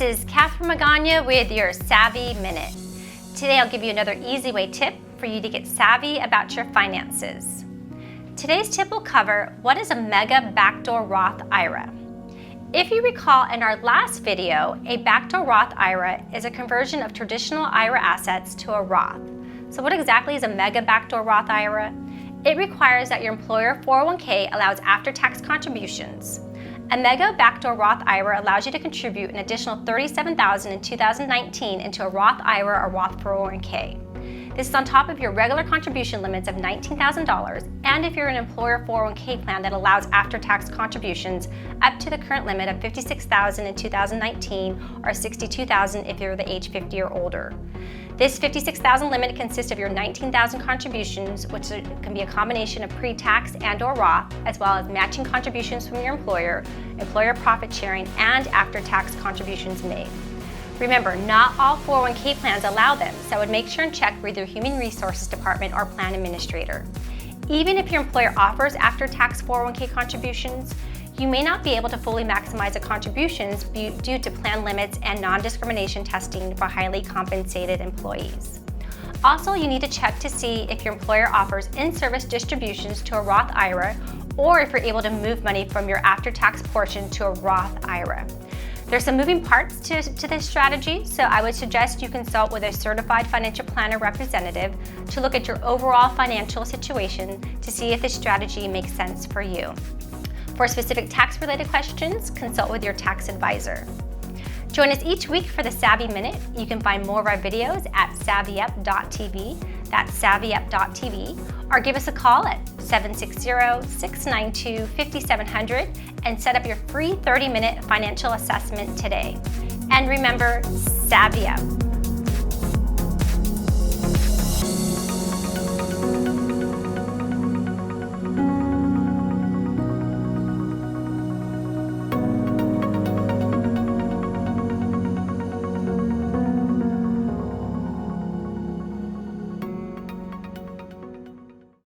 is Catherine Magaña with your Savvy Minute. Today I'll give you another easy way tip for you to get savvy about your finances. Today's tip will cover what is a mega backdoor Roth IRA. If you recall in our last video, a backdoor Roth IRA is a conversion of traditional IRA assets to a Roth. So what exactly is a mega backdoor Roth IRA? It requires that your employer 401k allows after-tax contributions. A mega backdoor Roth IRA allows you to contribute an additional $37,000 in 2019 into a Roth IRA or Roth 401k. This is on top of your regular contribution limits of $19,000, and if you're an employer 401k plan that allows after-tax contributions up to the current limit of $56,000 in 2019 or $62,000 if you're the age 50 or older. This $56,000 limit consists of your $19,000 contributions, which can be a combination of pre-tax and or Roth, as well as matching contributions from your employer, employer profit sharing, and after-tax contributions made. Remember, not all 401k plans allow them, so I would make sure and check with your Human Resources Department or plan administrator. Even if your employer offers after-tax 401k contributions, you may not be able to fully maximize the contributions due to plan limits and non-discrimination testing for highly compensated employees. Also, you need to check to see if your employer offers in-service distributions to a Roth IRA or if you're able to move money from your after-tax portion to a Roth IRA. There's some moving parts to this strategy, so I would suggest you consult with a certified financial planner representative to look at your overall financial situation to see if this strategy makes sense for you. For specific tax-related questions, consult with your tax advisor. Join us each week for the Savvy Minute. You can find more of our videos at savvyup.tv, that's savvyup.tv, or give us a call at 760-692-5700 and set up your free 30-minute financial assessment today. And remember, Savvy Up.